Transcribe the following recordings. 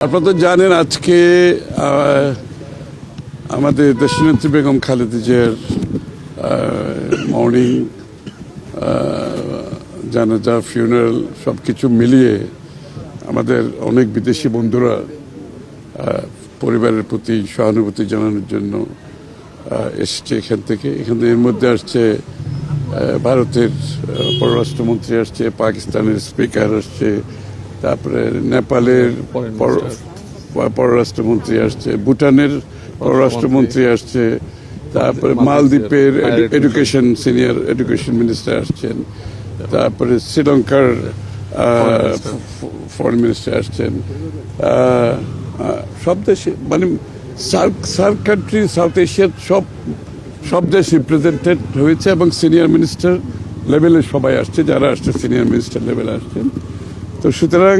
আপনারা তো জানেন আজকে আমাদের দেশনেত্রী বেগম খালেদা জিয়ার মর্নিং জানাজা ফিউনারাল সব কিছু মিলিয়ে আমাদের অনেক বিদেশি বন্ধুরা পরিবারের প্রতি সহানুভূতি জানানোর জন্য এসছে এখানে এর মধ্যে আসছে ভারতের পররাষ্ট্রমন্ত্রী আসছে, পাকিস্তানের স্পিকার আসছে, তারপরে নেপালের পররাষ্ট্রমন্ত্রী আসছে, ভুটানের পররাষ্ট্রমন্ত্রী আসছে, তারপরে মালদ্বীপের সিনিয়র এডুকেশন মিনিস্টার আসছেন, তারপরে শ্রীলঙ্কার ফরেন মিনিস্টার আসছেন। সব দেশে মানে সার্ক কান্ট্রি, সাউথ এশিয়ার সব দেশ রিপ্রেজেন্টেড হয়েছে এবং সিনিয়র মিনিস্টার লেভেলে সবাই আসছে, যারা আসছে সিনিয়র মিনিস্টার লেভেলে আসছেন। তো সুতরাং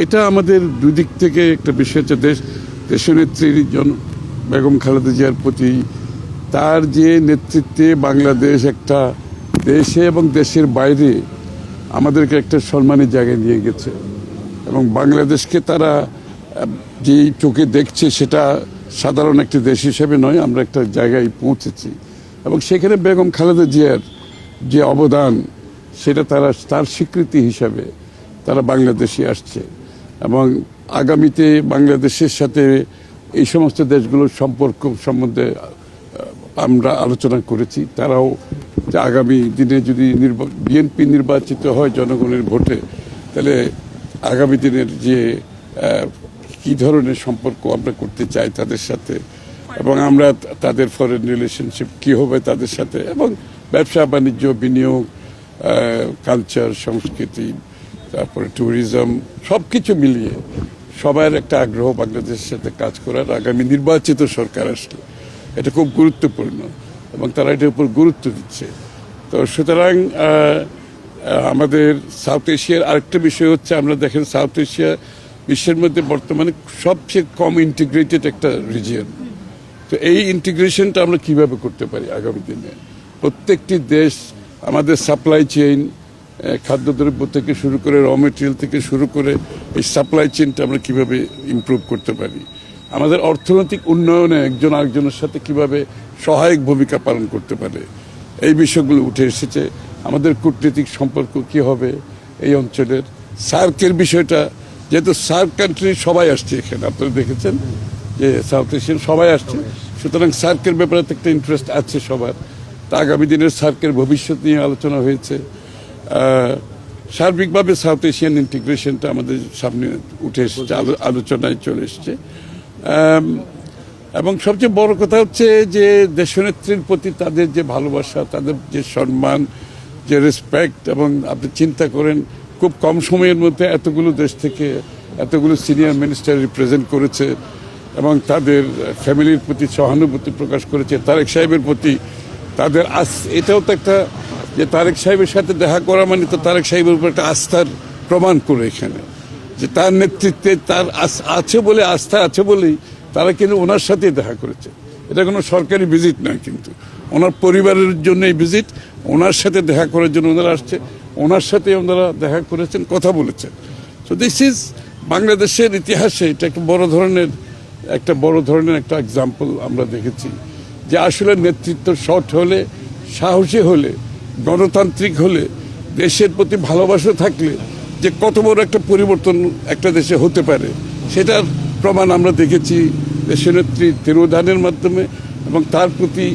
এটা আমাদের দুদিক থেকে একটা বিষয় হচ্ছে দেশনেত্রী বেগম খালেদা জিয়ার প্রতি তার যে নেতৃত্বে বাংলাদেশ একটা দেশে এবং দেশের বাইরে আমাদেরকে একটা সম্মানের জায়গায় নিয়ে গেছে এবং বাংলাদেশকে তারা যেই চোখে দেখছে সেটা সাধারণ একটি দেশ হিসেবে নয়, আমরা একটা জায়গায় পৌঁছেছি এবং সেখানে বেগম খালেদা জিয়ার যে অবদান সেটা তার স্বীকৃতি হিসাবে তারা বাংলাদেশে আসছে এবং আগামীতে বাংলাদেশের সাথে এই সমস্ত দেশগুলোর সম্পর্ক সম্বন্ধে আমরা আলোচনা করেছি। তারাও যে আগামী দিনে যদি বিএনপি নির্বাচিত হয় জনগণের ভোটে, তাহলে আগামী দিনের যে কী ধরনের সম্পর্ক আমরা করতে চাই তাদের সাথে এবং আমরা তাদের ফরেন রিলেশনশিপ কী হবে তাদের সাথে এবং ব্যবসা বাণিজ্য, বিনিয়োগ, কালচার, সংস্কৃতি, তারপরে ট্যুরিজম সব কিছু মিলিয়ে সবার একটা আগ্রহ বাংলাদেশের সাথে কাজ করার আগামী নির্বাচিত সরকার আসলে এটা খুব গুরুত্বপূর্ণ এবং তারা এটার উপর গুরুত্ব দিচ্ছে। তো সুতরাং আমাদের সাউথ এশিয়ার আরেকটা বিষয় হচ্ছে, আমরা দেখেন সাউথ এশিয়া বিশ্বের মধ্যে বর্তমানে সবচেয়ে কম ইন্টিগ্রেটেড একটা রিজিয়ন। তো এই ইন্টিগ্রেশনটা আমরা কিভাবে করতে পারি আগামী দিনে? প্রত্যেকটি দেশ আমাদের সাপ্লাই চেইন, খাদ্যদ্রব্য থেকে শুরু করে র মেটেরিয়াল থেকে শুরু করে এই সাপ্লাই চেইনটা আমরা কিভাবে ইমপ্রুভ করতে পারি, আমাদের অর্থনৈতিক উন্নয়নে একজন আরেকজনের সাথে কিভাবে সহায়ক ভূমিকা পালন করতে পারে, এই বিষয়গুলো উঠে এসেছে। আমাদের কূটনৈতিক সম্পর্ক কি হবে এই অঞ্চলের, সার্কের বিষয়টা, যেহেতু সার্ক কান্ট্রি সবাই আসছে এখানে, আপনারা দেখেছেন যে সাউথ এশিয়ান সবাই আসছে, সুতরাং সার্কের ব্যাপারে একটা ইন্টারেস্ট আছে সবার। তা আগামী দিনের সার্কের ভবিষ্যৎ নিয়ে আলোচনা হয়েছে। সার্বিকভাবে সাউথ এশিয়ান ইন্টিগ্রেশনটা আমাদের সামনে উঠে এসেছে, আলোচনায় চলে এসছে। এবং সবচেয়ে বড় কথা হচ্ছে যে দেশনেত্রীর প্রতি তাদের যে ভালোবাসা, তাদের যে সম্মান, যে রেসপেক্ট, এবং আপনি চিন্তা করেন খুব কম সময়ের মধ্যে এতগুলো দেশ থেকে এতগুলো সিনিয়র মিনিস্টার রিপ্রেজেন্ট করেছে এবং তাদের ফ্যামিলির প্রতি সহানুভূতি প্রকাশ করেছে, তারেক সাহেবের প্রতি তাদের এটাও তো একটা, যে তারেক সাহেবের সাথে দেখা করা মানে তো তারেক সাহেবের উপর একটা আস্থার প্রমাণ করে এখানে, যে তার নেতৃত্বে তার আছে বলে, আস্থা আছে বলেই তারা কিন্তু ওনার সাথে দেখা করেছে। এটা কোনো সরকারি ভিজিট নয়, কিন্তু ওনার পরিবারের জন্য এই ভিজিট, ওনার সাথে দেখা করার জন্য ওনারা আসছে, ওনার সাথে ওনারা দেখা করেছেন, কথা বলেছেন। সো দিস ইজ বাংলাদেশের ইতিহাসে এটা একটা বড় ধরনের একটা এক্সাম্পল আমরা দেখেছি, যে আসলে নেতৃত্ব সৎ হলে, সাহসী হলে, গণতান্ত্রিক হলে, দেশের প্রতি ভালোবাসা থাকলে যে কত বড় একটা পরিবর্তন একটা দেশে হতে পারে, সেটার প্রমাণ আমরা দেখেছি দেশনেত্রী তিরোধানের মাধ্যমে। এবং তার প্রতি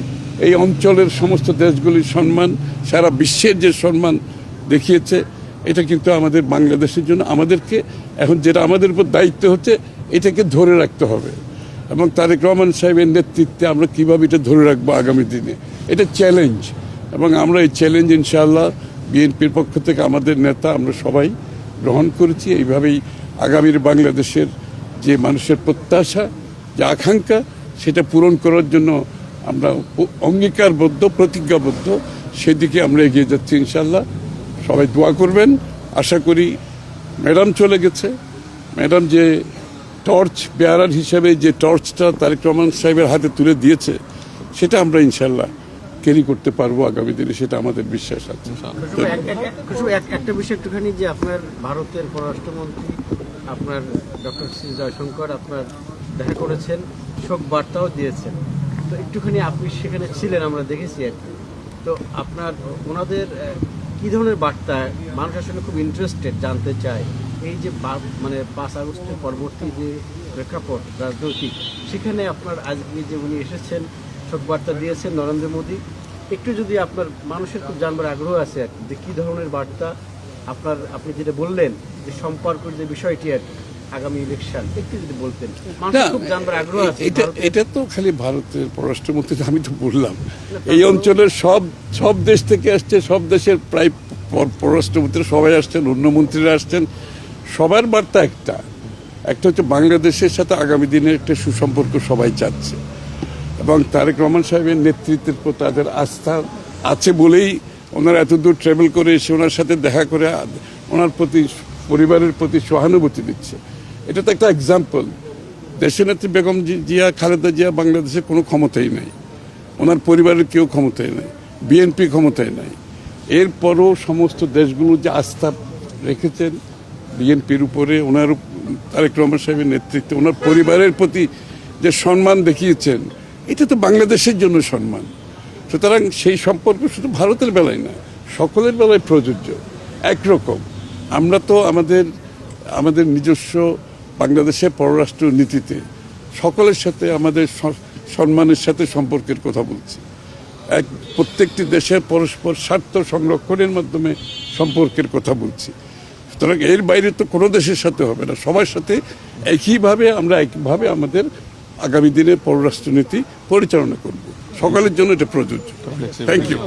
এই অঞ্চলের সমস্ত দেশগুলির সম্মান, সারা বিশ্বের যে সম্মান দেখিয়েছে, এটা কিন্তু আমাদের বাংলাদেশের জন্য আমাদেরকে এখন যেটা আমাদের উপর দায়িত্ব হচ্ছে, এটাকে ধরে রাখতে হবে। এবং তারেক রহমান সাহেবের নেতৃত্বে আমরা কীভাবে এটা ধরে রাখবো আগামী দিনে, এটা চ্যালেঞ্জ। এবং আমরা এই চ্যালেঞ্জ ইনশাআল্লাহ বিএনপির পক্ষ থেকে আমাদের নেতা আমরা সবাই গ্রহণ করেছি। এইভাবেই আগামীর বাংলাদেশের যে মানুষের প্রত্যাশা, যে আকাঙ্ক্ষা, সেটা পূরণ করার জন্য আমরা অঙ্গীকারবদ্ধ, প্রতিজ্ঞাবদ্ধ, সেদিকে আমরা এগিয়ে যাচ্ছি ইনশাআল্লাহ। সবাই দোয়া করবেন। আশা করি ম্যাডাম চলে গেছে, ম্যাডাম যে টর্চ বেয়ারার হিসেবে যে টর্চটা তারেক রহমান সাহেবের হাতে তুলে দিয়েছে, সেটা আমরা ইনশাআল্লাহ ক্যারি করতে পারবো আগামী দিনে, সেটা আমাদের বিশ্বাস আছে। একটা বিষয় একটুখানি, যে আপনার ভারতের পররাষ্ট্রমন্ত্রী আপনার ডক্টর শ্রী জয়শঙ্কর আপনার দেখা করেছেন, শোক বার্তাও দিয়েছেন। তো একটুখানি আপনি সেখানে ছিলেন, আমরা দেখেছি আর কি। তো আপনার ওনাদের কী ধরনের বার্তা, মানুষ আসলে খুব ইন্টারেস্টেড জানতে চায় এই যে মানে 5 আগস্টের পরবর্তী যে প্রেক্ষাপট রাজনৈতিক, সেখানে আপনার আজকে যে উনি এসেছেন, শোক বার্তা দিয়েছেন নরেন্দ্র মোদী, একটু যদি আপনার মানুষের খুব জানবার আগ্রহ আছে আর কি, যে কী ধরনের বার্তা আপনার, আপনি যেটা বললেন যে সম্পর্কের যে বিষয়টি আর কি, আগামী ইলেকশন একটু যদি বলতেন, মানুষের খুব জানবার আগ্রহ আছে। এটা তো খালি ভারতের পররাষ্ট্রমন্ত্রী, আমি তো বললাম এই অঞ্চলের সব দেশ থেকে আসছে, সব দেশের প্রায় পররাষ্ট্রমন্ত্রী সবাই আসছেন, অন্য মন্ত্রীরা আসছেন। সবার বার্তা একটা হচ্ছে বাংলাদেশের সাথে আগামী দিনে একটা সুসম্পর্ক সবাই চাচ্ছে, এবং তারেক রহমান সাহেবের নেতৃত্বের প্রতি তাদের আস্থা আছে বলেই ওনারা এত দূর ট্রাভেল করে এসে ওনার সাথে দেখা করে ওনার প্রতি, পরিবারের প্রতি সহানুভূতি দিচ্ছে। এটা তো একটা এক্সাম্পল। দেশনেত্রী বেগম জিয়া, খালেদা জিয়া বাংলাদেশে কোনো ক্ষমতাই নাই, ওনার পরিবারের কেউ ক্ষমতায় নাই, বিএনপি ক্ষমতায় নাই। এরপরও সমস্ত দেশগুলো যে আস্থা রেখেছেন বিএনপির উপরে, ওনার তারেক রহমান সাহেবের নেতৃত্বে ওনার পরিবারের প্রতি যে সম্মান দেখিয়েছেন, এটা তো বাংলাদেশের জন্য সম্মান। সুতরাং সেই সম্পর্ক শুধু ভারতের বেলায় না, সকলের বেলায় প্রযোজ্য একরকম। আমরা তো আমাদের নিজস্ব বাংলাদেশের পররাষ্ট্র নীতিতে সকলের সাথে আমাদের সম্মানের সাথে সম্পর্কের কথা বলছি। প্রত্যেকটি দেশের পরস্পর স্বার্থ সংরক্ষণের মাধ্যমে সম্পর্কের কথা বলছি। সুতরাং এর বাইরে তো কোনো দেশের সাথে হবে না, সবার সাথে একইভাবে আমাদের আগামী দিনের পররাষ্ট্রনীতি পরিচালনা করব। সকলের জন্য এটা প্রযোজ্য। Thank you.